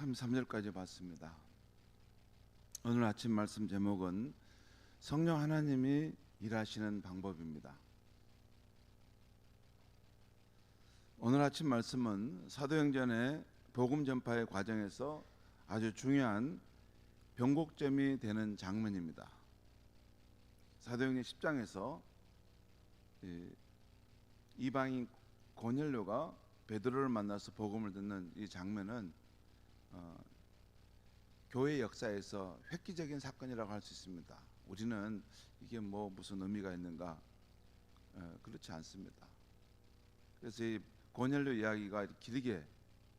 33절까지 봤습니다. 오늘 아침 말씀 제목은 성령 하나님이 일하시는 방법입니다. 오늘 아침 말씀은 사도행전의 복음 전파의 과정에서 아주 중요한 변곡점이 되는 장면입니다. 사도행전 10장에서 이방인 고넬료가 베드로를 만나서 복음을 듣는 이 장면은 교회 역사에서 획기적인 사건이라고 할 수 있습니다. 우리는 이게 무슨 의미가 있는가? 그렇지 않습니다. 그래서 이 고넬료 이야기가 길게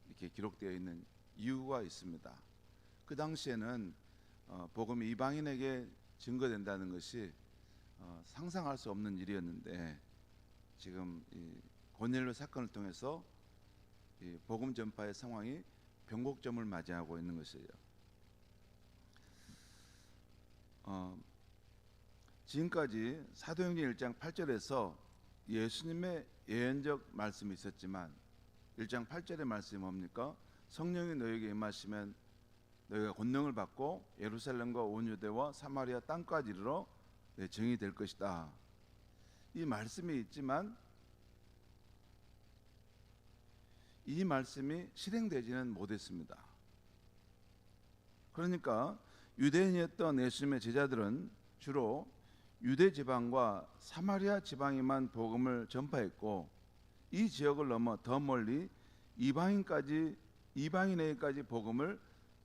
이렇게 기록되어 있는 이유가 있습니다. 그 당시에는 복음이 이방인에게 증거된다는 것이 상상할 수 없는 일이었는데, 지금 이 고넬료 사건을 통해서 이 복음 전파의 상황이 변곡점을 맞이하고 있는 것이에요. 지금까지 사도행전 1장 8절에서 예수님의 예언적 말씀이 있었지만 1장 8절의 말씀이 뭡니까? 성령이 너에게 임하시면 너희가 권능을 받고 예루살렘과 온 유대와 사마리아 땅까지 이르러 내 증인이 될 것이다. 이 말씀이 있지만 이 말씀이 실행되지는 못했습니다. 그러니까 유대인이었던 예수님의 제자들은 주로 유대 지방과 사마리아 지방에만 복음을 전파했고, 이 지역을 넘어 더 멀리 이방인에게까지 복음을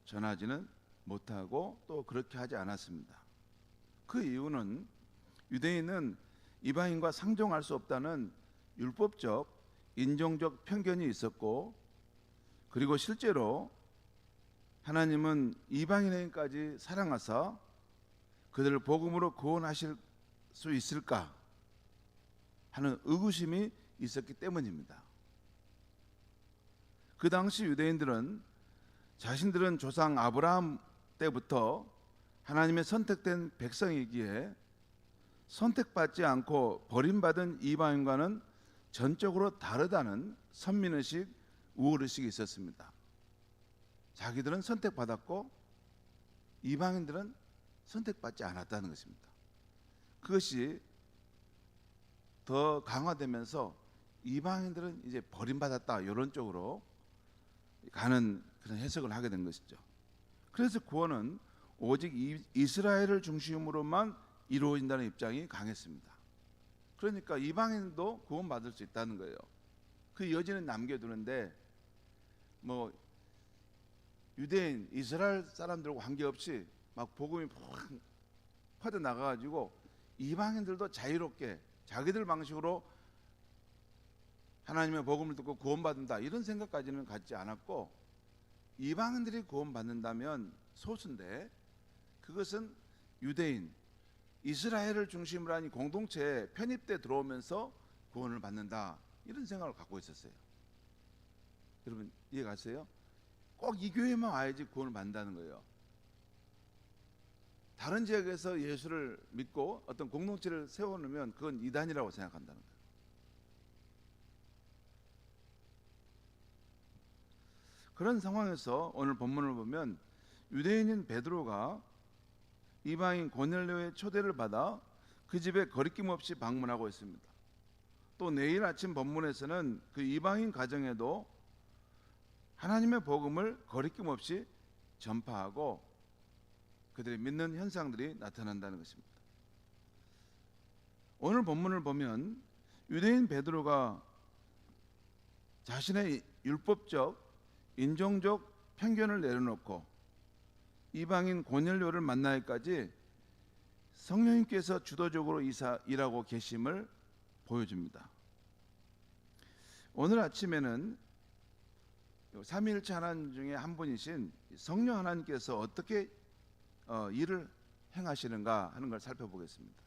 전하지는 못하고 또 그렇게 하지 않았습니다. 그 이유는 유대인은 이방인과 상종할 수 없다는 율법적 인종적 편견이 있었고, 그리고 실제로 하나님은 이방인에게까지 사랑하사 그들을 복음으로 구원하실 수 있을까 하는 의구심이 있었기 때문입니다. 그 당시 유대인들은 자신들은 조상 아브라함 때부터 하나님의 선택된 백성이기에 선택받지 않고 버림받은 이방인과는 전적으로 다르다는 선민의식, 우월의식이 있었습니다. 자기들은 선택받았고 이방인들은 선택받지 않았다는 것입니다. 그것이 더 강화되면서 이방인들은 이제 버림받았다, 이런 쪽으로 가는 그런 해석을 하게 된 것이죠. 그래서 구원은 오직 이스라엘을 중심으로만 이루어진다는 입장이 강했습니다. 그러니까 이방인도 구원받을 수 있다는 거예요. 그 여지는 남겨두는데 유대인, 이스라엘 사람들과 관계없이 막 복음이 확 퍼져나가가지고 이방인들도 자유롭게 자기들 방식으로 하나님의 복음을 듣고 구원받는다, 이런 생각까지는 갖지 않았고, 이방인들이 구원받는다면 소수인데 그것은 유대인, 이스라엘을 중심으로 한 공동체에 편입돼 들어오면서 구원을 받는다, 이런 생각을 갖고 있었어요. 여러분 이해가세요? 꼭 이 교회만 와야지 구원을 받는다는 거예요. 다른 지역에서 예수를 믿고 어떤 공동체를 세워놓으면 그건 이단이라고 생각한다는 거예요. 그런 상황에서 오늘 본문을 보면 유대인인 베드로가 이방인 고넬료의 초대를 받아 그 집에 거리낌 없이 방문하고 있습니다. 또 내일 아침 본문에서는 그 이방인 가정에도 하나님의 복음을 거리낌 없이 전파하고 그들이 믿는 현상들이 나타난다는 것입니다. 오늘 본문을 보면 유대인 베드로가 자신의 율법적 인종적 편견을 내려놓고 이방인 고넬료를 만나기까지 성령님께서 주도적으로 일하고 계심을 보여줍니다. 오늘 아침에는 삼위일체 하나님 중에 한 분이신 성령 하나님께서 어떻게 일을 행하시는가 하는 걸 살펴보겠습니다.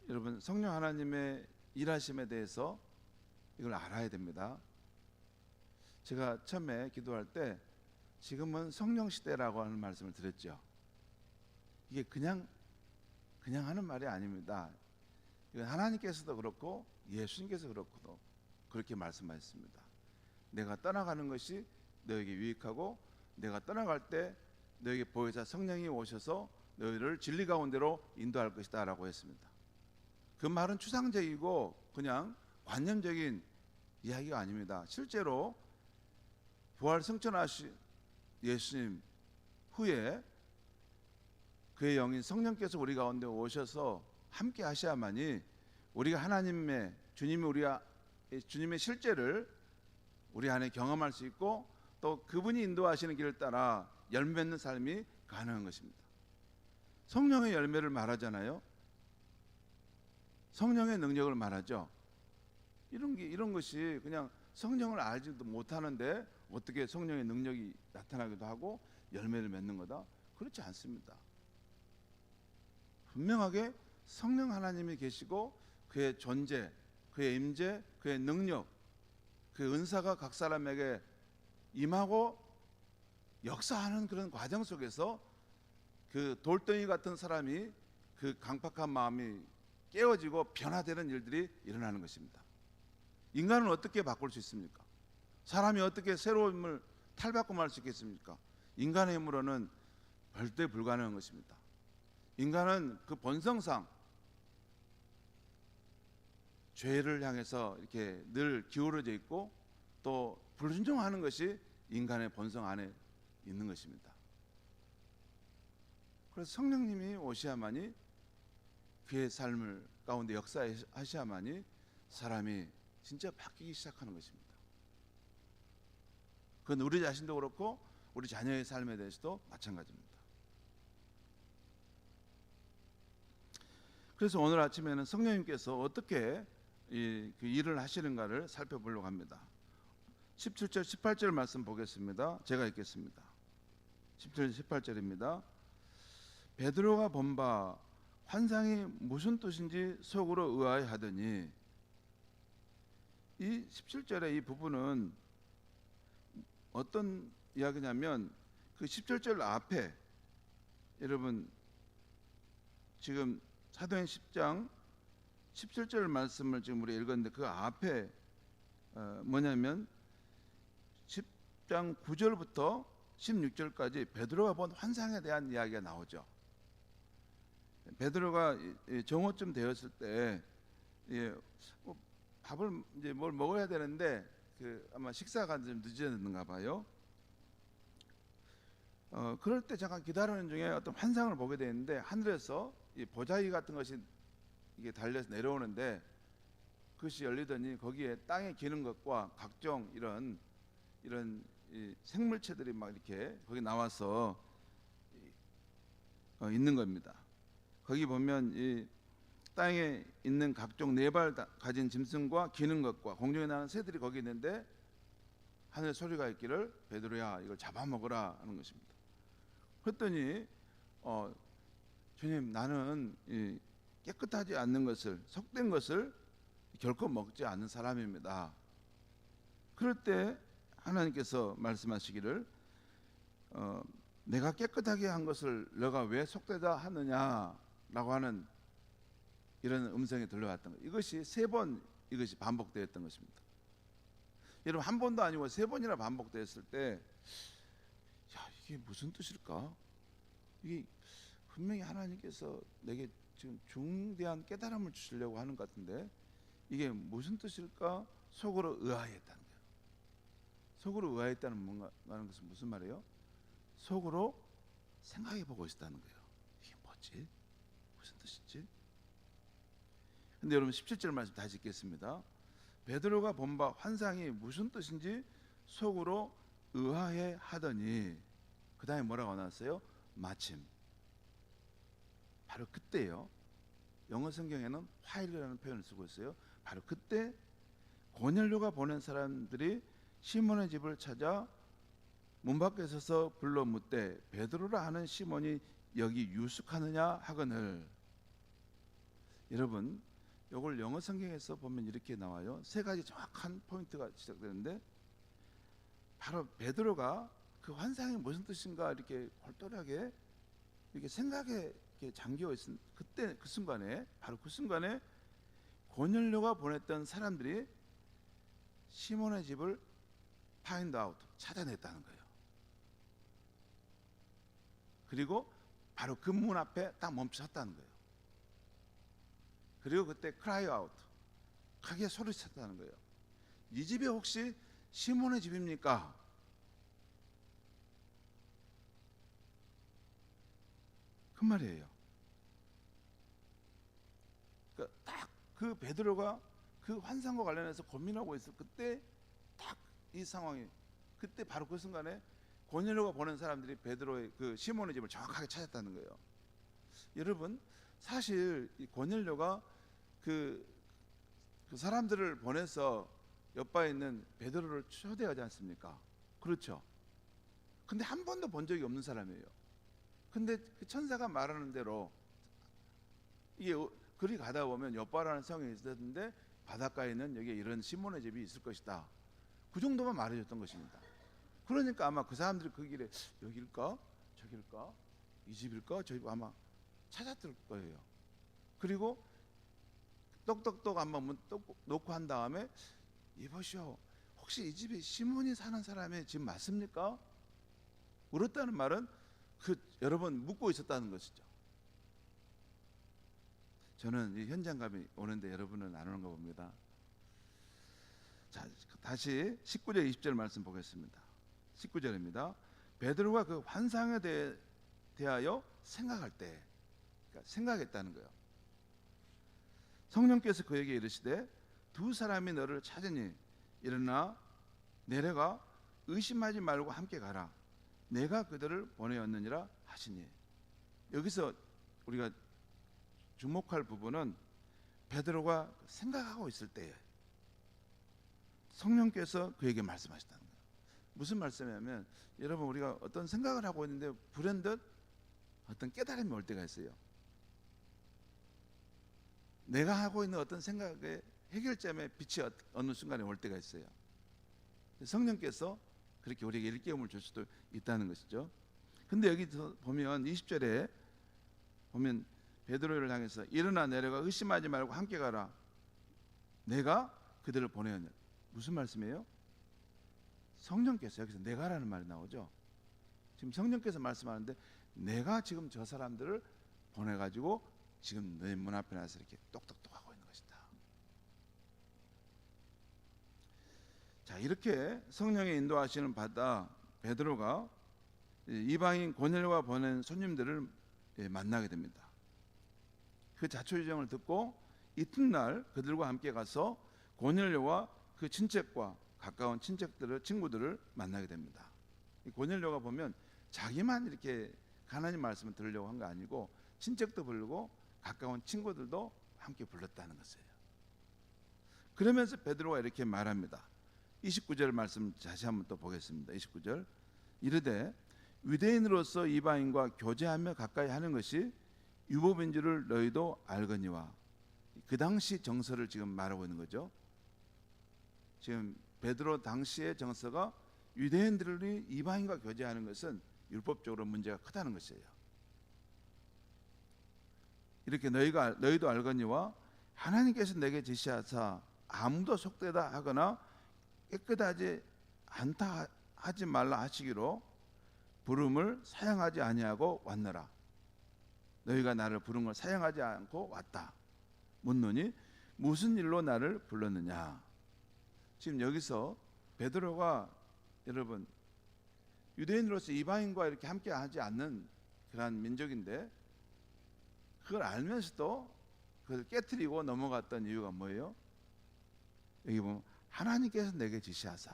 여러분, 성령 하나님의 일하심에 대해서 이걸 알아야 됩니다. 제가 처음에 기도할 때 지금은 성령 시대라고 하는 말씀을 드렸죠. 이게 그냥 하는 말이 아닙니다. 이건 하나님께서도 그렇고 예수님께서 그렇고도 그렇게 말씀하셨습니다. 내가 떠나가는 것이 너에게 유익하고 내가 떠나갈 때 너에게 보혜사 성령이 오셔서 너희를 진리 가운데로 인도할 것이다 라고 했습니다. 그 말은 추상적이고 그냥 관념적인 이야기가 아닙니다. 실제로 부활 승천하신 예수님 후에 그의 영인 성령께서 우리 가운데 오셔서 함께 하셔야만이 우리가 하나님의 주님의 실제를 우리 안에 경험할 수 있고 또 그분이 인도하시는 길을 따라 열매 맺는 삶이 가능한 것입니다. 성령의 열매를 말하잖아요. 성령의 능력을 말하죠. 이런 것이 그냥 성령을 알지도 못하는데 어떻게 성령의 능력이 나타나기도 하고 열매를 맺는 거다? 그렇지 않습니다. 분명하게 성령 하나님이 계시고 그의 존재, 그의 임재, 그의 능력, 그 은사가 각 사람에게 임하고 역사하는 그런 과정 속에서 그 돌덩이 같은 사람이 그 강팍한 마음이 깨어지고 변화되는 일들이 일어나는 것입니다. 인간은 어떻게 바꿀 수 있습니까? 사람이 어떻게 새로움을 탈바꿈할 수 있겠습니까? 인간의 힘으로는 절대 불가능한 것입니다. 인간은 그 본성상 죄를 향해서 이렇게 늘 기울어져 있고 또 불순종하는 것이 인간의 본성 안에 있는 것입니다. 그래서 성령님이 오셔야만이 그의 삶을 가운데 역사하셔야만이 사람이 진짜 바뀌기 시작하는 것입니다. 그건 우리 자신도 그렇고 우리 자녀의 삶에 대해서도 마찬가지입니다. 그래서 오늘 아침에는 성령님께서 어떻게 그 일을 하시는가를 살펴보려고 합니다. 17절 18절 말씀 보겠습니다. 제가 읽겠습니다. 17절 18절입니다. 베드로가 본 바 환상이 무슨 뜻인지 속으로 의아해하더니, 이 17절의 이 부분은 어떤 이야기냐면 그 17절 앞에, 여러분 지금 사도행 10장 17절 말씀을 지금 우리 읽었는데 그 앞에 뭐냐면 10장 9절부터 16절까지 베드로가 본 환상에 대한 이야기가 나오죠. 베드로가 정오쯤 되었을 때 밥을 이제 뭘 먹어야 되는데 아마 식사가 좀 늦어졌는가 봐요. 그럴 때 잠깐 기다리는 중에 어떤 환상을 보게 되는데 하늘에서 이 보자기 같은 것이 이게 달려서 내려오는데 그것이 열리더니 거기에 땅에 기는 것과 각종 이런 이 생물체들이 막 이렇게 거기 나와서 있는 겁니다. 거기 보면 이 땅에 있는 각종 네 발 가진 짐승과 기는 것과 공중에 나는 새들이 거기 있는데 하늘 소리가 있기를 베드로야 이걸 잡아먹으라 하는 것입니다. 그랬더니 주님 나는 이 깨끗하지 않는 것을 속된 것을 결코 먹지 않는 사람입니다. 그럴 때 하나님께서 말씀하시기를 내가 깨끗하게 한 것을 너가 왜 속되다 하느냐라고 하는 이런 음성이 들려왔던 것. 이것이 3번 이것이 반복되었던 것입니다. 여러분 한 번도 아니고 3번이나 반복되었을 때 이게 무슨 뜻일까? 이게 분명히 하나님께서 내게 지금 중대한 깨달음을 주시려고 하는 것 같은데 이게 무슨 뜻일까? 속으로 의아했다는 거예요. 속으로 의아했다는 뭔가 하는 것은 무슨 말이에요? 속으로 생각해 보고 있었다는 거예요. 이게 뭐지? 무슨 뜻이지? 근데 여러분 17절 말씀 다시 읽겠습니다. 베드로가 본 바 환상이 무슨 뜻인지 속으로 의아해 하더니 그 다음에 뭐라고 나왔어요? 마침 바로 그때요. 영어 성경에는 while이라는 표현을 쓰고 있어요. 바로 그때 고넬료가 보낸 사람들이 시몬의 집을 찾아 문 밖에 서서 불러 묻되 베드로라 하는 시몬이 여기 유숙하느냐 하거늘. 여러분 이걸 영어 성경에서 보면 이렇게 나와요. 3가지 정확한 포인트가 시작되는데 바로 베드로가 그 환상이 무슨 뜻인가 이렇게 골똘하게 이렇게 생각에 이렇게 잠겨 있은 그때 그 순간에 바로 그 순간에 고넬료가 보냈던 사람들이 시몬의 집을 find out, 찾아냈다는 거예요. 그리고 바로 그 문 앞에 딱 멈췄다는 거예요. 그리고 그때 cry out, 크게 소리쳤다는 거예요. 이 집이 혹시 시몬의 집입니까? 그 말이에요. 그러니까 딱 그 베드로가 그 환상과 관련해서 고민하고 있을 그때 딱 이 상황이, 그때 바로 그 순간에 고넬료가 보낸 사람들이 베드로의 그 시몬의 집을 정확하게 찾았다는 거예요. 여러분, 사실 이 고넬료가 그 사람들을 보내서 옆바에 있는 베드로를 초대하지 않습니까? 그렇죠. 근데 한 번도 본 적이 없는 사람이에요. 근데 그 천사가 말하는 대로 이게 그리 가다 보면 엿바라는 성이 있었는데 바닷가에는 여기에 이런 시몬의 집이 있을 것이다. 그 정도만 말해줬던 것입니다. 그러니까 아마 그 사람들이 그 길에 여길까 저길까 이 집일까 저 집 아마 찾았을 거예요. 그리고 똑똑똑 한번 문 놓고 한 다음에 이보시오, 혹시 이 집이 시몬이 사는 사람의 집 맞습니까? 물었다는 말은 그 여러 번 묻고 있었다는 것이죠. 저는 이 현장감이 오는데 여러분은 안 오는 거 봅니다. 자, 다시 19절 20절 말씀 보겠습니다. 19절입니다. 베드로가 그 환상에 대하여 생각할 때, 그러니까 생각했다는 거예요. 성령께서 그에게 이르시되 두 사람이 너를 찾으니 일어나 내려가 의심하지 말고 함께 가라. 내가 그들을 보내었느니라 하시니. 여기서 우리가 주목할 부분은 베드로가 생각하고 있을 때에 성령께서 그에게 말씀하셨다는 거예요. 무슨 말씀이냐면, 여러분 우리가 어떤 생각을 하고 있는데 불현듯 어떤 깨달음이 올 때가 있어요. 내가 하고 있는 어떤 생각의 해결점의 빛이 어느 순간에 올 때가 있어요. 성령께서 그렇게 우리에게 일깨움을 줄 수도 있다는 것이죠. 근데 여기서 보면 20절에 보면 베드로를 향해서 일어나 내려가 의심하지 말고 함께 가라. 내가 그들을 보내었느니라. 무슨 말씀이에요? 성령께서, 여기서 내가라는 말이 나오죠. 지금 성령께서 말씀하는데 내가 지금 저 사람들을 보내가지고 지금 너희 문 앞에 나서 이렇게 똑똑똑 하고 있는 것이다. 자, 이렇게 성령의 인도하시는 받아 베드로가 이방인 고넬료가 보낸 손님들을 만나게 됩니다. 그 자초지종을 듣고 이튿날 그들과 함께 가서 고넬료와 그 친척과 가까운 친구들을 만나게 됩니다. 고넬료가 보면 자기만 이렇게 하나님 말씀을 들으려고 한 거 아니고 친척도 부르고 가까운 친구들도 함께 불렀다는 것이에요. 그러면서 베드로가 이렇게 말합니다. 29절 말씀 다시 한번 또 보겠습니다. 29절 이르되 유대인으로서 이방인과 교제하며 가까이 하는 것이 율법인 줄을 너희도 알거니와. 그 당시 정서를 지금 말하고 있는 거죠. 지금 베드로 당시의 정서가 유대인들이 이방인과 교제하는 것은 율법적으로 문제가 크다는 것이에요. 이렇게 너희도 알거니와 하나님께서 내게 지시하사 아무도 속되다 하거나 깨끗하지 않다 하지 말라 하시기로 부름을 사양하지 아니하고 왔노라. 너희가 나를 부른 걸 사양하지 않고 왔다. 묻노니 무슨 일로 나를 불렀느냐. 지금 여기서 베드로가 여러분 유대인으로서 이방인과 이렇게 함께 하지 않는 그러한 민족인데 그걸 알면서도 그걸 깨트리고 넘어갔던 이유가 뭐예요? 여기 보면 하나님께서 내게 지시하사,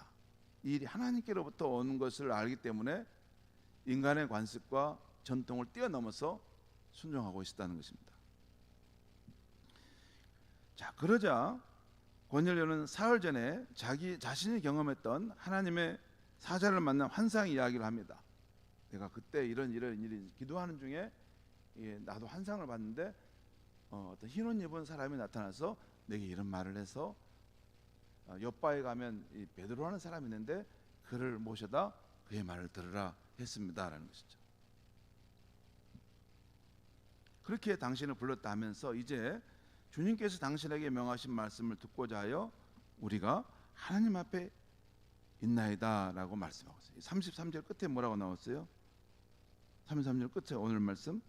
이 일이 하나님께로부터 오는 것을 알기 때문에 인간의 관습과 전통을 뛰어넘어서 순종하고 있었다는 것입니다. 자, 그러자 고넬료는 사흘 전에 자신이 경험했던 하나님의 사자를 만난 환상 이야기를 합니다. 내가 그때 이런 일이 기도하는 중에 나도 환상을 봤는데 어떤 흰 옷 입은 사람이 나타나서 내게 이런 말을 해서 옆바에 가면 이 베드로라는 사람이 있는데 그를 모셔다 그의 말을 들으라 했습니다라는 것이죠. 그렇게 당신을 불렀다 하면서 이제 주님께서 당신에게 명하신 말씀을 듣고자 하여 우리가 하나님 앞에 있나이다라고 말씀하고 있어요. 33절 끝에 뭐라고 나왔어요? 33절 끝에 오늘 말씀,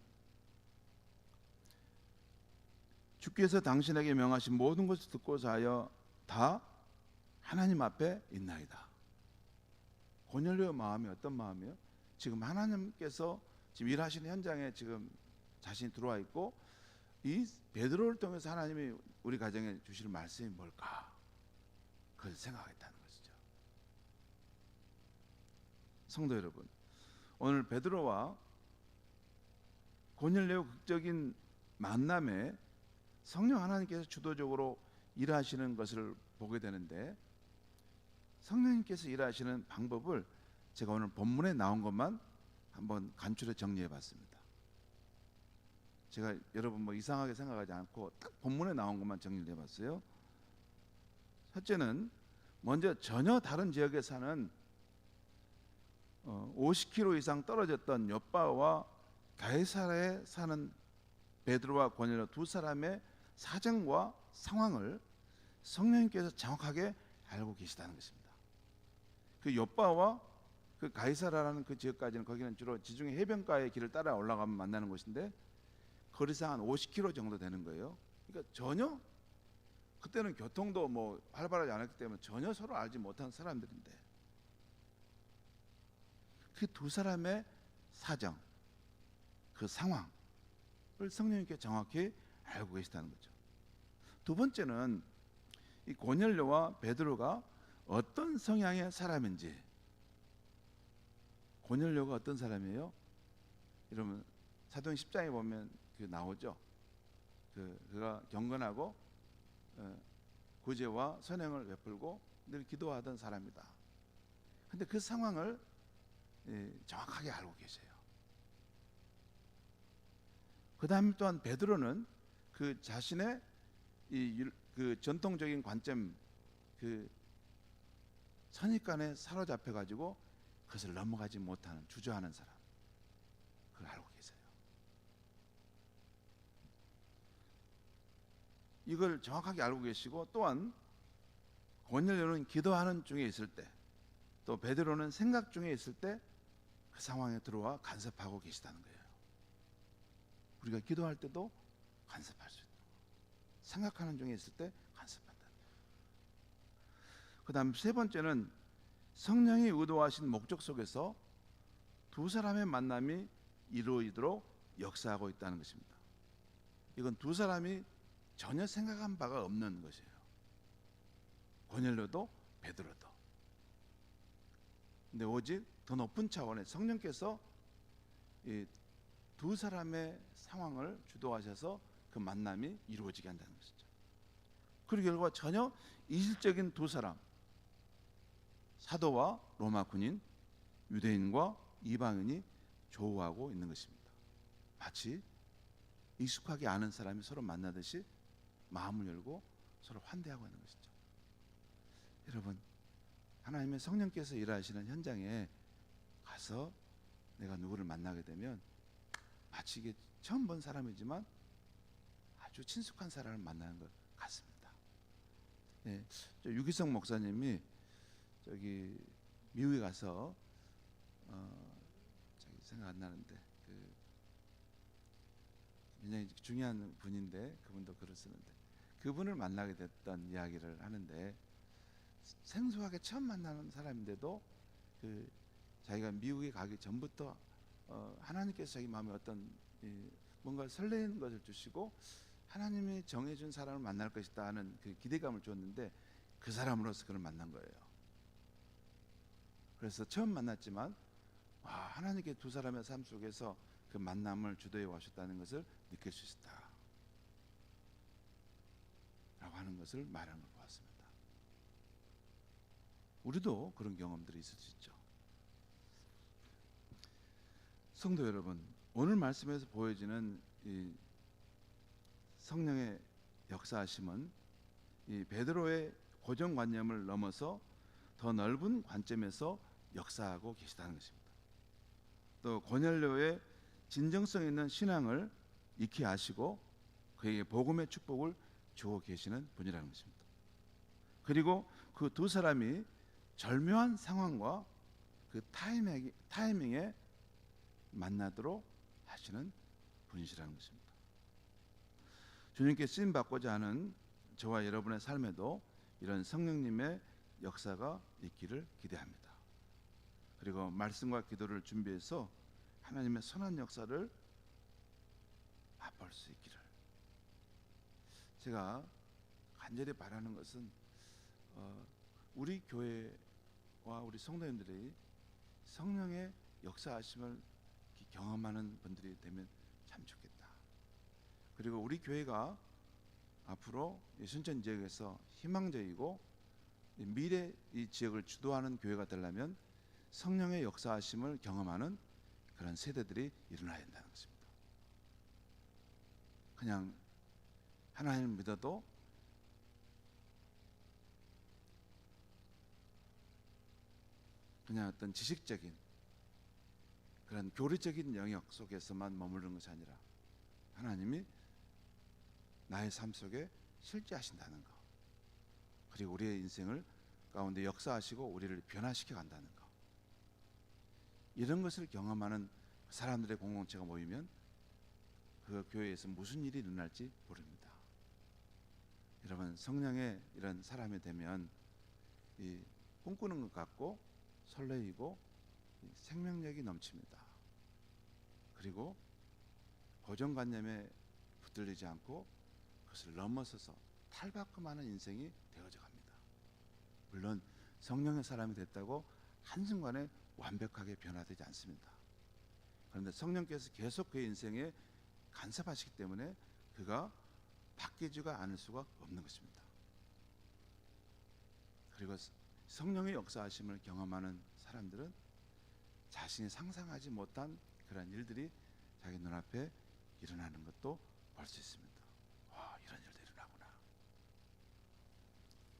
주께서 당신에게 명하신 모든 것을 듣고자 하여 다 하나님 앞에 있나이다. 고넬료의 마음이 어떤 마음이에요? 지금 하나님께서 지금 일하시는 현장에 지금 자신이 들어와 있고, 이 베드로를 통해서 하나님이 우리 가정에 주실 말씀이 뭘까? 그걸 생각했다는 것이죠. 성도 여러분, 오늘 베드로와 고넬료 극적인 만남에 성령 하나님께서 주도적으로 일하시는 것을 보게 되는데, 성령님께서 일하시는 방법을 제가 오늘 본문에 나온 것만 한번 간추려 정리해 봤습니다. 제가 여러분 뭐 이상하게 생각하지 않고 딱 본문에 나온 것만 정리해 봤어요. 첫째는 먼저 전혀 다른 지역에 사는 50km 이상 떨어졌던 욥바와 가이사라에 사는 베드로와 고넬료 두 사람의 사정과 상황을 성령님께서 정확하게 알고 계시다는 것입니다. 그 욥바와 그 가이사라라는 그 지역까지는, 거기는 주로 지중해 해변가의 길을 따라 올라가면 만나는 곳인데, 거리상 한 50km 정도 되는 거예요. 그러니까 전혀 그때는 교통도 뭐 활발하지 않았기 때문에 전혀 서로 알지 못한 사람들인데, 그 두 사람의 사정, 그 상황을 성령님께 정확히 알고 계시다는 거죠. 두 번째는 이 고넬료와 베드로가 어떤 성향의 사람인지. 고넬료가 어떤 사람이에요? 여러분 사도행 10장에 보면 그 나오죠. 그가 경건하고 구제와 선행을 베풀고 늘 기도하던 사람이다. 근데 그 상황을 정확하게 알고 계세요. 그 다음 또한 베드로는 그 자신의 그 전통적인 관점, 그 선입관에 사로잡혀 가지고 그것을 넘어가지 못하는, 주저하는 사람, 그걸 알고 계세요. 이걸 정확하게 알고 계시고, 또한 고넬료는 기도하는 중에 있을 때, 또 베드로는 생각 중에 있을 때 그 상황에 들어와 간섭하고 계시다는 거예요. 우리가 기도할 때도 간섭할 수 있고, 생각하는 중에 있을 때 간섭한다. 그 다음 세 번째는 성령이 의도하신 목적 속에서 두 사람의 만남이 이루어지도록 역사하고 있다는 것입니다. 이건 두 사람이 전혀 생각한 바가 없는 것이에요. 고넬료도 베드로도. 근데 오직 더 높은 차원의 성령께서 이 두 사람의 상황을 주도하셔서 그 만남이 이루어지게 한다는 것이죠. 그리고 결과 전혀 이질적인 두 사람, 사도와 로마 군인, 유대인과 이방인이 조우하고 있는 것입니다. 마치 익숙하게 아는 사람이 서로 만나듯이 마음을 열고 서로 환대하고 있는 것이죠. 여러분, 하나님의 성령께서 일하시는 현장에 가서 내가 누구를 만나게 되면 마치 이게 처음 본 사람이지만 아주 친숙한 사람을 만나는 것 같습니다. 네, 유기성 목사님이 저기 미국에 가서 생각 안 나는데 굉장히 중요한 분인데, 그분도 글을 쓰는데, 그분을 만나게 됐던 이야기를 하는데, 생소하게 처음 만나는 사람인데도 자기가 미국에 가기 전부터 하나님께서 자기 마음에 어떤 뭔가 설레는 것을 주시고 하나님이 정해준 사람을 만날 것이다 하는 그 기대감을 줬는데, 그 사람으로서 그를 만난 거예요. 그래서 처음 만났지만 하나님께 두 사람의 삶 속에서 그 만남을 주도해 오셨다는 것을 느낄 수 있다 라고 하는 것을 말하는 걸 보았습니다. 우리도 그런 경험들이 있을 수 있죠. 성도 여러분, 오늘 말씀에서 보여지는 이 성령의 역사하심은 이 베드로의 고정관념을 넘어서 더 넓은 관점에서 역사하고 계시다는 것입니다. 또 고넬료의 진정성 있는 신앙을 익히 아시고 그에게 복음의 축복을 주어 계시는 분이라는 것입니다. 그리고 그 두 사람이 절묘한 상황과 그 타이밍에 만나도록 하시는 분이시라는 것입니다. 주님께 쓰임 받고자 하는 저와 여러분의 삶에도 이런 성령님의 역사가 있기를 기대합니다. 그리고 말씀과 기도를 준비해서 하나님의 선한 역사를 맛볼 수 있기를. 제가 간절히 바라는 것은 우리 교회와 우리 성도님들이 성령의 역사하심을 경험하는 분들이 되면 참 좋겠다. 그리고 우리 교회가 앞으로 순천 지역에서 희망적이고 미래 이 지역을 주도하는 교회가 되려면 성령의 역사하심을 경험하는 그런 세대들이 일어나야 된다는 것입니다. 그냥 하나님을 믿어도 그냥 어떤 지식적인 그런 교리적인 영역 속에서만 머무르는 것이 아니라 하나님이 나의 삶 속에 실제하신다는 것, 그리고 우리의 인생을 가운데 역사하시고 우리를 변화시켜 간다는 것, 이런 것을 경험하는 사람들의 공동체가 모이면 그 교회에서 무슨 일이 일어날지 모릅니다. 여러분, 성령의 이런 사람이 되면 이 꿈꾸는 것 같고 설레이고 생명력이 넘칩니다. 그리고 고정관념에 붙들리지 않고 그것을 넘어서서 탈바꿈하는 인생이 되어져 갑니다. 물론 성령의 사람이 됐다고 한순간에 완벽하게 변화되지 않습니다. 그런데 성령께서 계속 그의 인생에 간섭하시기 때문에 그가 바뀌지가 않을 수가 없는 것입니다. 그리고 성령의 역사하심을 경험하는 사람들은 자신이 상상하지 못한 그런 일들이 자기 눈앞에 일어나는 것도 볼 수 있습니다. 와, 이런 일도 일어나구나.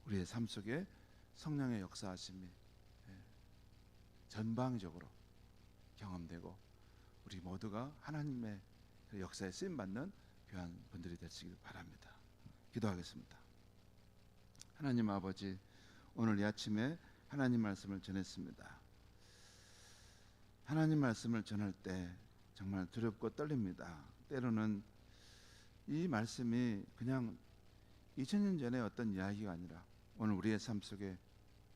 우리의 삶 속에 성령의 역사하심이 전방위적으로 경험되고 우리 모두가 하나님의 역사에 쓰임받는 귀한 분들이 되시길 바랍니다. 기도하겠습니다. 하나님 아버지, 오늘 이 아침에 하나님 말씀을 전했습니다. 하나님 말씀을 전할 때 정말 두렵고 떨립니다. 때로는 이 말씀이 그냥 2000년 전의 어떤 이야기가 아니라 오늘 우리의 삶 속에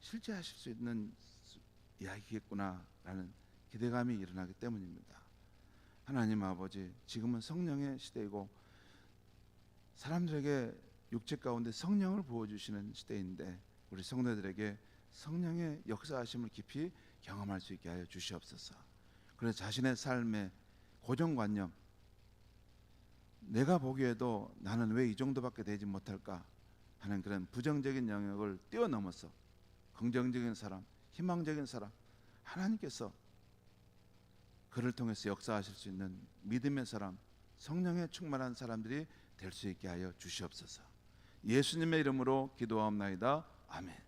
실제하실 수 있는 이야기겠구나라는 기대감이 일어나기 때문입니다. 하나님 아버지, 지금은 성령의 시대이고 사람들에게 육체 가운데 성령을 부어주시는 시대인데 우리 성도들에게 성령의 역사하심을 깊이 경험할 수 있게 하여 주시옵소서. 그래서 자신의 삶의 고정관념, 내가 보기에도 나는 왜 이 정도밖에 되지 못할까 하는 그런 부정적인 영역을 뛰어넘어서 긍정적인 사람, 희망적인 사람, 하나님께서 그를 통해서 역사하실 수 있는 믿음의 사람, 성령에 충만한 사람들이 될 수 있게 하여 주시옵소서. 예수님의 이름으로 기도하옵나이다. 아멘.